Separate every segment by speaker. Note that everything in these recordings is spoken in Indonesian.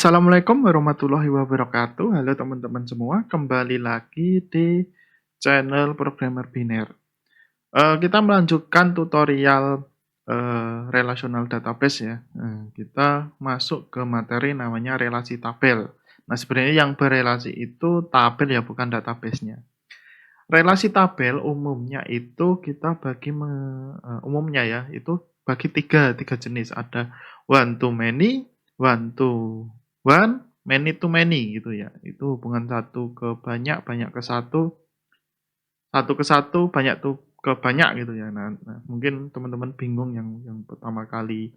Speaker 1: Assalamualaikum warahmatullahi wabarakatuh. Halo teman-teman semua, kembali lagi di channel Programmer Biner. Kita melanjutkan tutorial relational database ya. Kita masuk ke materi namanya relasi tabel. Nah, sebenarnya yang berelasi itu tabel ya, bukan database-nya. Relasi tabel umumnya itu kita bagi umumnya ya, itu bagi tiga jenis. Ada one to many, one to one, many to many gitu ya. Itu hubungan satu ke banyak, banyak ke satu ke satu, banyak tuh ke banyak gitu ya. Nah, mungkin teman-teman bingung yang pertama kali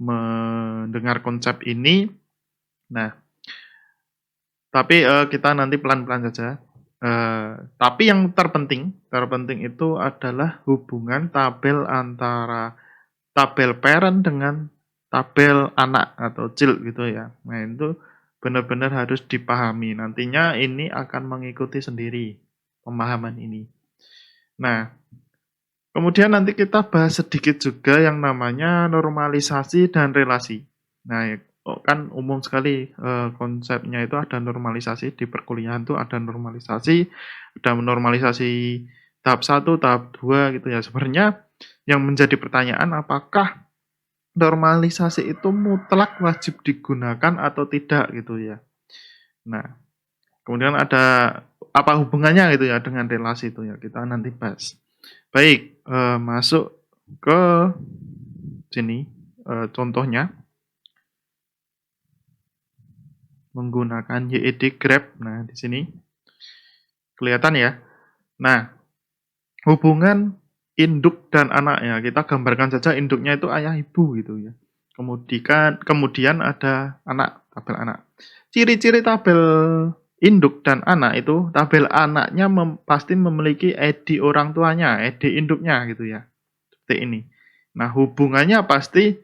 Speaker 1: mendengar konsep ini. Nah, tapi kita nanti pelan-pelan saja. Tapi yang terpenting itu adalah hubungan tabel antara tabel parent dengan tabel anak atau child gitu ya. Nah, itu benar-benar harus dipahami. Nantinya ini akan mengikuti sendiri pemahaman ini. Nah, kemudian nanti kita bahas sedikit juga yang namanya normalisasi dan relasi. Nah, kan umum sekali konsepnya itu ada normalisasi di perkuliahan tuh ada normalisasi tahap 1, tahap 2 gitu ya. Sebenarnya yang menjadi pertanyaan apakah normalisasi itu mutlak wajib digunakan atau tidak gitu ya. Nah, kemudian ada apa hubungannya gitu ya dengan relasi itu ya, kita nanti bahas. Baik, masuk ke sini, contohnya menggunakan YED grep. Nah, di sini kelihatan ya. Nah, hubungan induk dan anak ya, kita gambarkan saja induknya itu ayah ibu gitu ya. Kemudian ada anak, tabel anak. Ciri-ciri tabel induk dan anak itu, tabel anaknya pasti memiliki ID orang tuanya, ID induknya gitu ya. Seperti ini. Nah, hubungannya pasti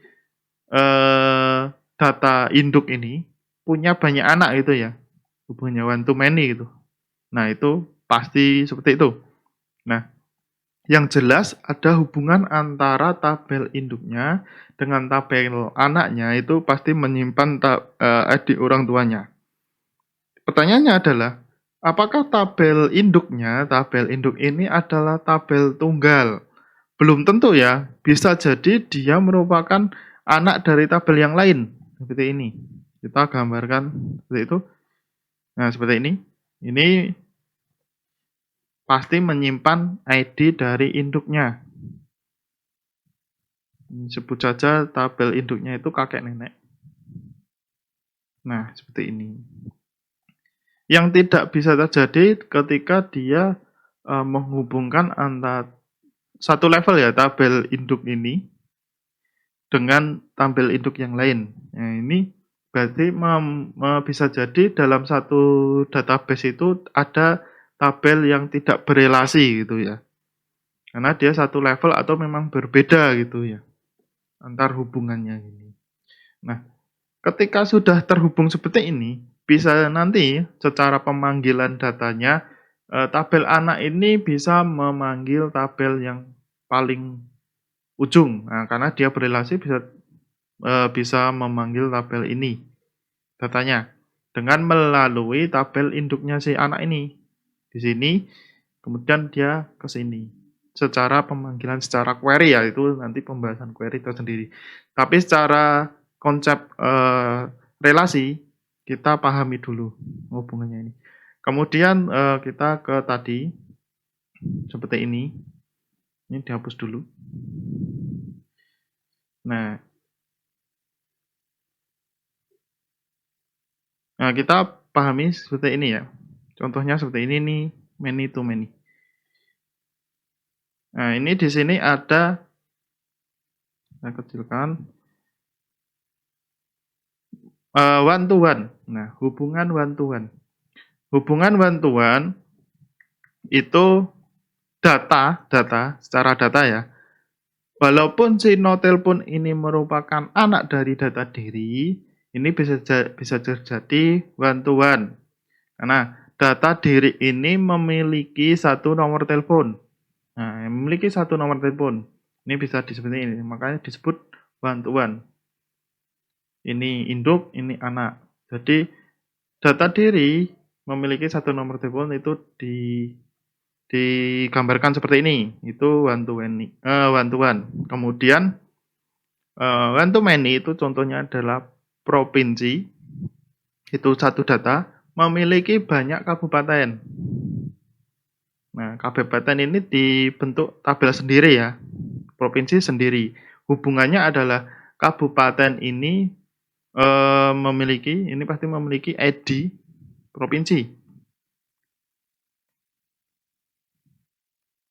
Speaker 1: data induk ini punya banyak anak gitu ya. Hubungannya one to many gitu. Nah, itu pasti seperti itu. Nah, yang jelas ada hubungan antara tabel induknya dengan tabel anaknya itu pasti menyimpan ID orang tuanya. Pertanyaannya adalah, apakah tabel induk ini adalah tabel tunggal? Belum tentu ya, bisa jadi dia merupakan anak dari tabel yang lain. Seperti ini. Kita gambarkan seperti itu. Nah, seperti ini. Ini pasti menyimpan ID dari induknya. Sebut saja tabel induknya itu kakek nenek. Nah, seperti ini. Yang tidak bisa terjadi ketika dia menghubungkan antara satu level ya, tabel induk ini dengan tabel induk yang lain. Nah, ini berarti bisa jadi dalam satu database itu ada tabel yang tidak berelasi gitu ya. Karena dia satu level atau memang berbeda gitu ya antar hubungannya ini. Nah, ketika sudah terhubung seperti ini, bisa nanti secara pemanggilan datanya, tabel anak ini bisa memanggil tabel yang paling ujung. Nah, karena dia berelasi bisa memanggil tabel ini, datanya, dengan melalui tabel induknya si anak ini. Di sini, kemudian dia ke sini. Secara pemanggilan secara query ya, itu nanti pembahasan query tersendiri. Tapi secara konsep relasi, kita pahami dulu hubungannya ini. Kemudian kita ke tadi, seperti ini. Ini dihapus dulu. Nah, kita pahami seperti ini ya. Contohnya seperti ini nih, many to many. Nah, ini di sini ada, saya kecilkan, one to one. Nah, hubungan one to one. Hubungan one to one itu secara data ya. Walaupun si notelepon ini merupakan anak dari data diri, ini bisa terjadi one to one. Karena data diri ini memiliki satu nomor telepon. Nah, memiliki satu nomor telepon. Ini bisa disebut ini, makanya disebut one to one. Ini induk, ini anak. Jadi data diri memiliki satu nomor telepon itu digambarkan seperti ini. Itu one to one, one to one. Kemudian one to many itu contohnya adalah provinsi. Itu satu data memiliki banyak kabupaten. Nah, kabupaten ini dibentuk tabel sendiri ya. Provinsi sendiri. Hubungannya adalah kabupaten ini ini pasti memiliki ID provinsi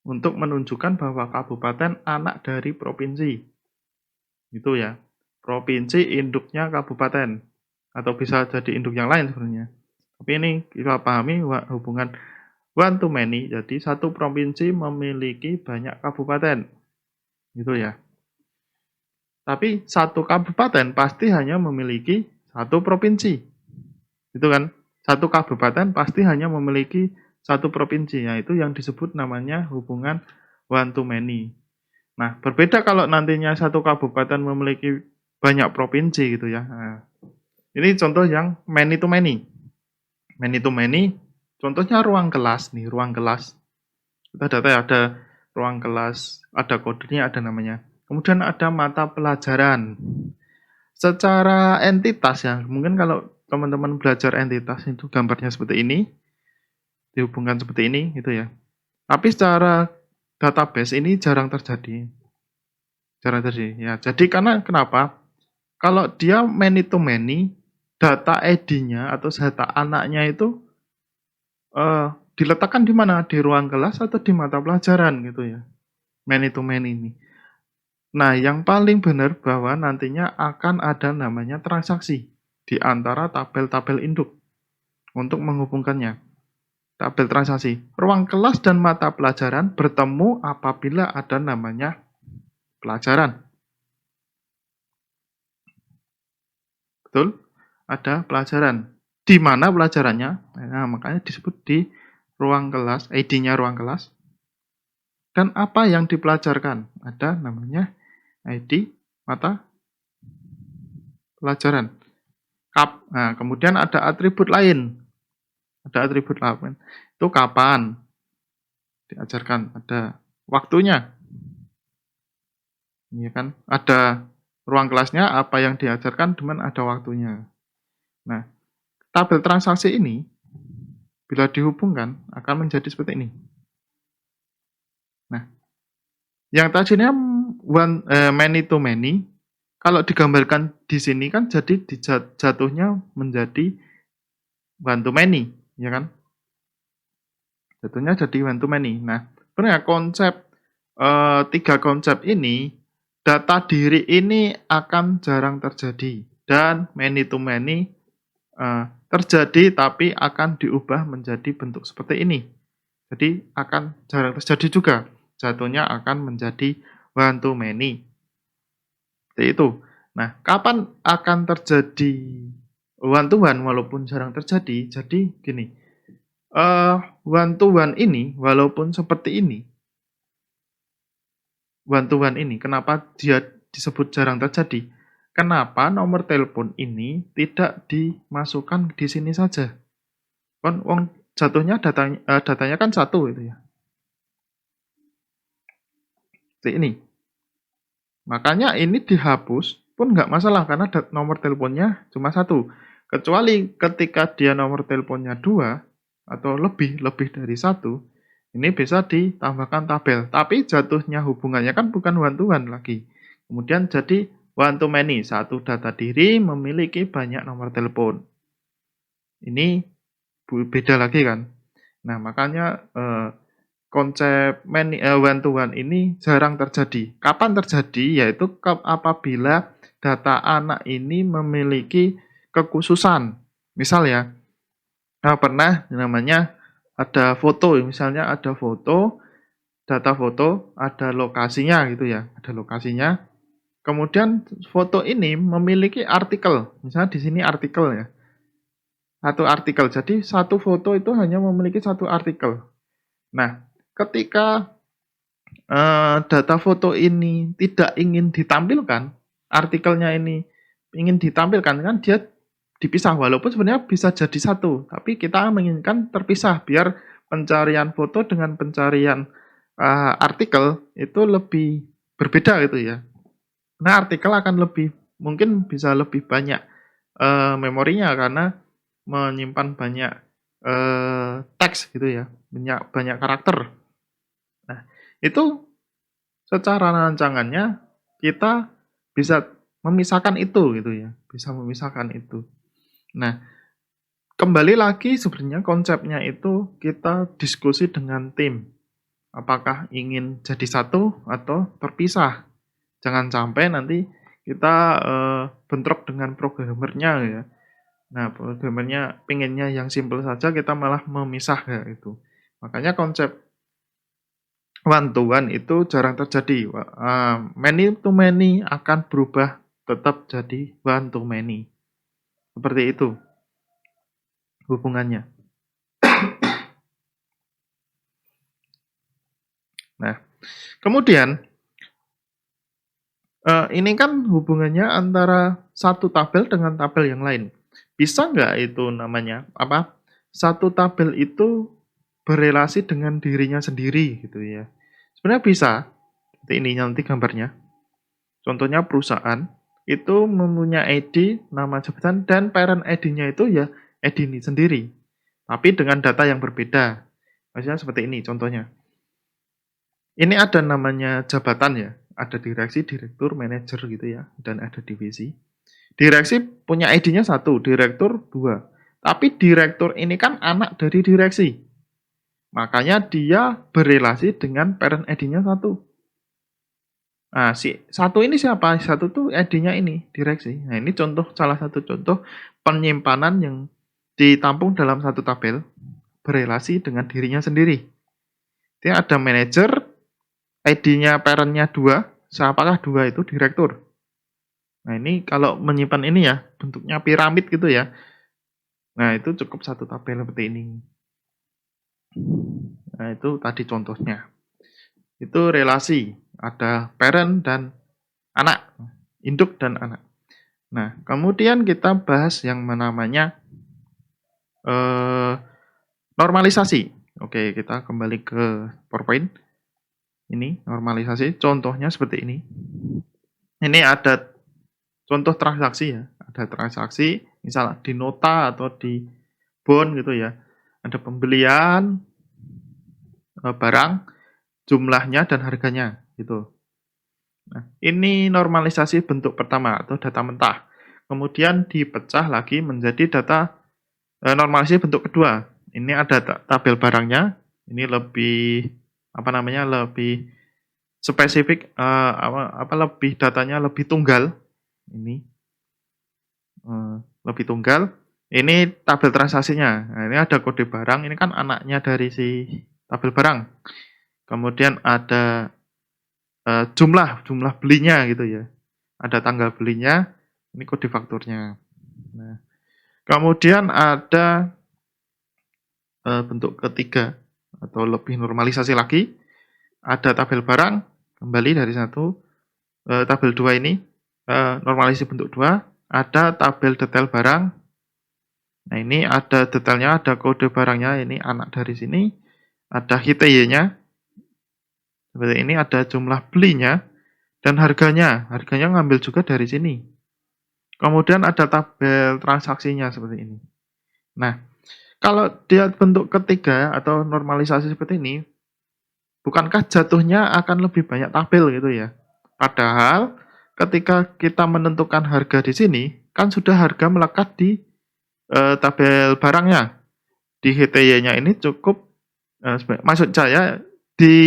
Speaker 1: untuk menunjukkan bahwa kabupaten anak dari provinsi. Itu ya. Provinsi induknya kabupaten atau bisa jadi induk yang lain sebenarnya. Tapi ini kita pahami hubungan one to many. Jadi satu provinsi memiliki banyak kabupaten. Gitu ya. Tapi satu kabupaten pasti hanya memiliki satu provinsi. Itu kan? Satu kabupaten pasti hanya memiliki satu provinsi. Yaitu yang disebut namanya hubungan one to many. Nah, berbeda kalau nantinya satu kabupaten memiliki banyak provinsi gitu ya. Nah, ini contoh yang many to many. Many to many, contohnya ruang kelas nih, ruang kelas. Kita data ada ruang kelas, ada kodenya, ada namanya. Kemudian ada mata pelajaran. Secara entitas ya, mungkin kalau teman-teman belajar entitas itu gambarnya seperti ini, dihubungkan seperti ini gitu ya. Tapi secara database ini jarang terjadi. Jarang terjadi. Ya, jadi karena kenapa? Kalau dia many to many, data ID-nya atau data anaknya itu diletakkan di mana? Di ruang kelas atau di mata pelajaran gitu ya. Many to many ini. Nah, yang paling benar bahwa nantinya akan ada namanya transaksi di antara tabel-tabel induk untuk menghubungkannya. Tabel transaksi. Ruang kelas dan mata pelajaran bertemu apabila ada namanya pelajaran. Betul? Ada pelajaran. Di mana pelajarannya? Nah, makanya disebut di ruang kelas, ID-nya ruang kelas. Dan apa yang dipelajarkan? Ada namanya ID mata pelajaran. Nah, kemudian ada atribut lain. Ada atribut lain. Itu kapan diajarkan? Ada waktunya. Iya kan? Ada ruang kelasnya, apa yang diajarkan, cuman ada waktunya. Nah, tabel transaksi ini bila dihubungkan akan menjadi seperti ini. Nah, yang tadinya many to many, kalau digambarkan di sini kan jadi jatuhnya menjadi one to many, ya kan? Jatuhnya jadi one to many. Nah, sebenarnya konsep tiga konsep ini, data diri ini akan jarang terjadi dan many to many terjadi tapi akan diubah menjadi bentuk seperti ini. Jadi akan jarang terjadi juga. Jatuhnya akan menjadi one to many. Seperti itu. Nah, kapan akan terjadi one to one walaupun jarang terjadi? Jadi gini, one to one ini walaupun seperti ini, one to one ini kenapa dia disebut jarang terjadi? Kenapa nomor telepon ini tidak dimasukkan di sini saja? Kan wong jatuhnya datanya kan satu itu ya. Seperti ini. Makanya ini dihapus pun nggak masalah karena nomor teleponnya cuma satu. Kecuali ketika dia nomor teleponnya dua atau lebih dari satu, ini bisa ditambahkan tabel. Tapi jatuhnya hubungannya kan bukan one to one lagi. Kemudian jadi one to many. Satu data diri memiliki banyak nomor telepon. Ini beda lagi kan. Nah, makanya konsep one to one ini jarang terjadi. Kapan terjadi? Yaitu apabila data anak ini memiliki kekhususan. Misal ya, pernah namanya ada foto, misalnya ada foto, data foto, ada lokasinya gitu ya, ada lokasinya. Kemudian foto ini memiliki artikel, misalnya di sini artikel ya, satu artikel. Jadi satu foto itu hanya memiliki satu artikel. Nah, ketika data foto ini tidak ingin ditampilkan, artikelnya ini ingin ditampilkan, kan dia dipisah, walaupun sebenarnya bisa jadi satu, tapi kita menginginkan terpisah biar pencarian foto dengan pencarian artikel itu lebih berbeda gitu ya. Nah, artikel akan lebih mungkin bisa lebih banyak memorinya karena menyimpan banyak teks gitu ya, banyak banyak karakter. Nah, itu secara rancangannya kita bisa memisahkan itu gitu ya, bisa memisahkan itu. Nah, kembali lagi sebenarnya konsepnya itu kita diskusi dengan tim. Apakah ingin jadi satu atau terpisah? Jangan sampai nanti kita bentrok dengan programmernya ya. Nah, programmernya pengennya yang simple saja, kita malah memisah ya itu. Makanya konsep one to one itu jarang terjadi. Many to many akan berubah tetap jadi one to many. Seperti itu hubungannya. Nah, kemudian ini kan hubungannya antara satu tabel dengan tabel yang lain. Bisa nggak itu namanya apa? Satu tabel itu berelasi dengan dirinya sendiri gitu ya. Sebenarnya bisa. Seperti ini nanti gambarnya. Contohnya perusahaan itu mempunyai ID, nama jabatan, dan parent ID-nya itu ya ID ini sendiri. Tapi dengan data yang berbeda. Maksudnya seperti ini contohnya. Ini ada namanya jabatan ya. Ada direksi, direktur, manajer gitu ya. Dan ada divisi. Direksi punya ID-nya satu, direktur dua. Tapi direktur ini kan anak dari direksi. Makanya dia berelasi dengan parent ID-nya satu. Nah, si satu ini siapa? Satu tuh ID-nya ini, direksi. Nah, ini salah satu contoh penyimpanan yang ditampung dalam satu tabel berelasi dengan dirinya sendiri. Dia ada manajer, ID-nya parent-nya 2, siapakah 2 itu direktur. Nah, ini kalau menyimpan ini ya, bentuknya piramid gitu ya. Nah, itu cukup satu tabel seperti ini. Nah, itu tadi contohnya. Itu relasi, ada parent dan anak, induk dan anak. Nah, kemudian kita bahas yang namanya normalisasi. Oke, kita kembali ke PowerPoint. Ini normalisasi, contohnya seperti ini. Ini ada contoh transaksi ya, ada transaksi misalnya di nota atau di bond gitu ya. Ada pembelian barang, jumlahnya dan harganya gitu. Nah, ini normalisasi bentuk pertama atau data mentah. Kemudian dipecah lagi menjadi data normalisasi bentuk kedua. Ini ada tabel barangnya. Ini lebih apa namanya? Lebih spesifik lebih datanya lebih tunggal. Ini lebih tunggal. Ini tabel transaksinya. Nah, ini ada kode barang. Ini kan anaknya dari si tabel barang. Kemudian ada jumlah belinya gitu ya. Ada tanggal belinya, ini kode fakturnya. Nah, kemudian ada bentuk ketiga atau lebih normalisasi lagi. Ada tabel barang, kembali dari satu. Tabel 2 ini normalisasi bentuk 2. Ada tabel detail barang. Nah, ini ada detailnya, ada kode barangnya, ini anak dari sini. Ada HTY-nya. Seperti ini, ada jumlah belinya. Dan harganya ngambil juga dari sini. Kemudian ada tabel transaksinya seperti ini. Nah, kalau dia bentuk ketiga atau normalisasi seperti ini, bukankah jatuhnya akan lebih banyak tabel gitu ya? Padahal ketika kita menentukan harga di sini, kan sudah harga melekat di tabel barangnya. Di HTY-nya ini cukup, maksud saya di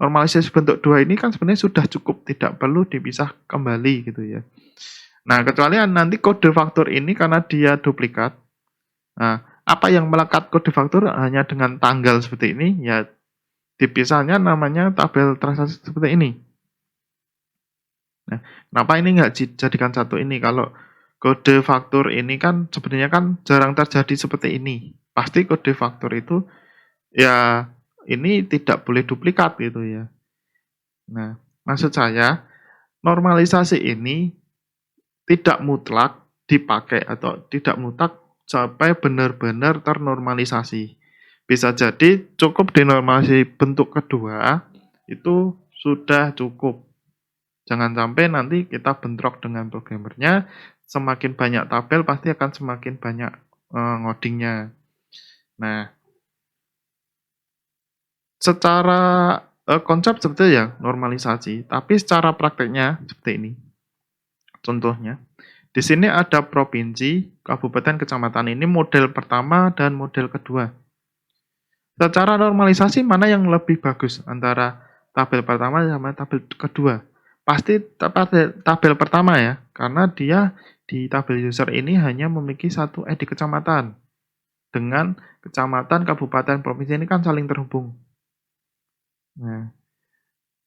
Speaker 1: normalisasi bentuk 2 ini kan sebenarnya sudah cukup, tidak perlu dipisah kembali gitu ya. Nah, kecuali nanti kode faktur ini karena dia duplikat. Nah, apa yang melekat kode faktur hanya dengan tanggal seperti ini, ya dipisahnya namanya tabel transaksi seperti ini. Nah, kenapa ini nggak dijadikan satu ini? Kalau kode faktur ini kan sebenarnya kan jarang terjadi seperti ini. Pasti kode faktur itu ya ini tidak boleh duplikat gitu ya. Nah, maksud saya normalisasi ini tidak mutlak dipakai atau tidak mutlak sampai benar-benar ternormalisasi. Bisa jadi cukup dinormalisasi bentuk kedua, itu sudah cukup. Jangan sampai nanti kita bentrok dengan programmernya, semakin banyak tabel pasti akan semakin banyak ngodingnya. Nah, secara konsep seperti ya normalisasi, tapi secara prakteknya seperti ini. Contohnya, di sini ada provinsi, kabupaten, kecamatan. Ini model pertama dan model kedua. Secara normalisasi mana yang lebih bagus antara tabel pertama sama tabel kedua? Pasti tabel pertama ya, karena dia di tabel user ini hanya memiliki satu ID kecamatan. Dengan kecamatan, kabupaten, provinsi ini kan saling terhubung. Nah,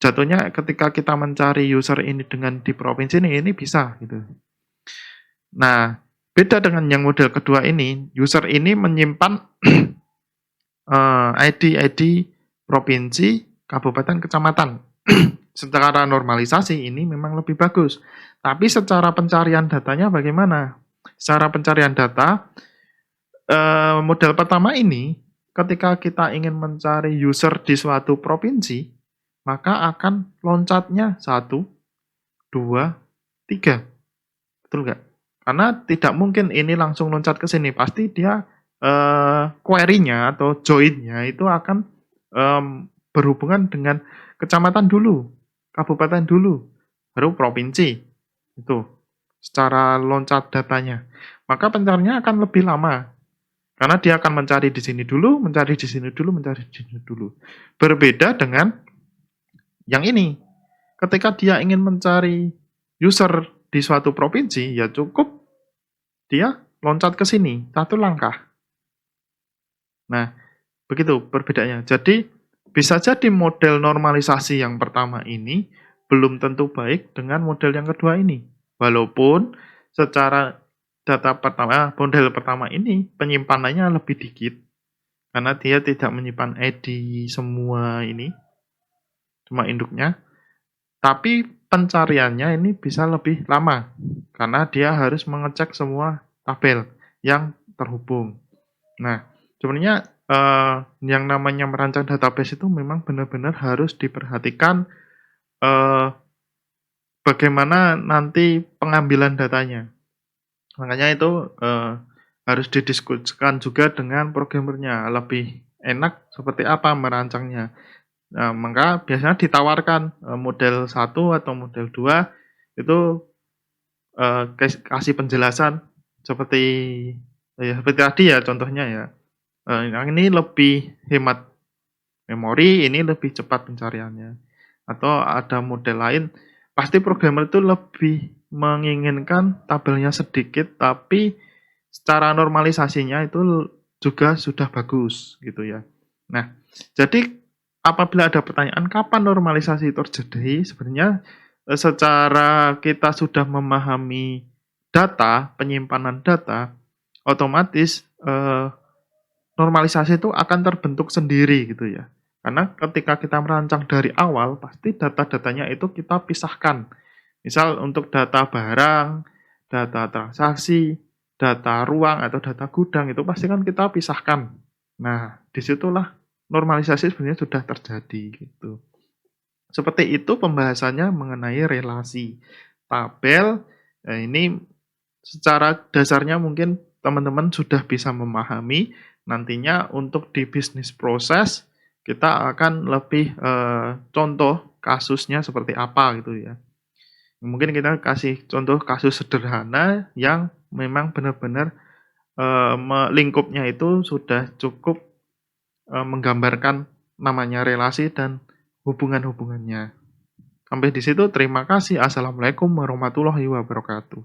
Speaker 1: jatuhnya ketika kita mencari user ini dengan di provinsi ini bisa gitu. Nah, beda dengan yang model kedua ini, user ini menyimpan ID provinsi, kabupaten, kecamatan. Secara normalisasi ini memang lebih bagus. Tapi secara pencarian datanya bagaimana? Secara pencarian data, model pertama ini, ketika kita ingin mencari user di suatu provinsi, maka akan loncatnya 1, 2, 3. Betul nggak? Karena tidak mungkin ini langsung loncat ke sini. Pasti dia query-nya atau join-nya itu akan berhubungan dengan kecamatan dulu, kabupaten dulu, baru provinsi. Itu secara loncat datanya. Maka pencariannya akan lebih lama. Karena dia akan mencari di sini dulu, mencari di sini dulu, mencari di sini dulu. Berbeda dengan yang ini. Ketika dia ingin mencari user di suatu provinsi, ya cukup dia loncat ke sini, satu langkah. Nah, begitu perbedaannya. Jadi, bisa jadi model normalisasi yang pertama ini belum tentu baik dengan model yang kedua ini. Walaupun secara model pertama ini penyimpanannya lebih dikit. Karena dia tidak menyimpan ID semua ini, cuma induknya. Tapi pencariannya ini bisa lebih lama, karena dia harus mengecek semua tabel yang terhubung. Nah, sebenarnya yang namanya merancang database itu memang benar-benar harus diperhatikan bagaimana nanti pengambilan datanya. Makanya itu harus didiskusikan juga dengan programmernya, lebih enak seperti apa merancangnya. Nah, maka biasanya ditawarkan model 1 atau model 2 itu kasih penjelasan seperti seperti tadi ya contohnya ya. Yang ini lebih hemat memori, ini lebih cepat pencariannya. Atau ada model lain, pasti programmer itu lebih menginginkan tabelnya sedikit, tapi secara normalisasinya itu juga sudah bagus gitu ya. Nah, jadi apabila ada pertanyaan kapan normalisasi terjadi, sebenarnya secara kita sudah memahami data, penyimpanan data, otomatis normalisasi itu akan terbentuk sendiri gitu ya. Karena ketika kita merancang dari awal, pasti data-datanya itu kita pisahkan. Misal untuk data barang, data transaksi, data ruang atau data gudang itu pasti kan kita pisahkan. Nah, disitulah normalisasi sebenarnya sudah terjadi gitu. Seperti itu pembahasannya mengenai relasi tabel. Ini secara dasarnya mungkin teman-teman sudah bisa memahami. Nantinya untuk di bisnis proses kita akan lebih contoh kasusnya seperti apa gitu ya. Mungkin kita kasih contoh kasus sederhana yang memang benar-benar lingkupnya itu sudah cukup menggambarkan namanya relasi dan hubungan-hubungannya. Sampai di situ, terima kasih. Assalamualaikum warahmatullahi wabarakatuh.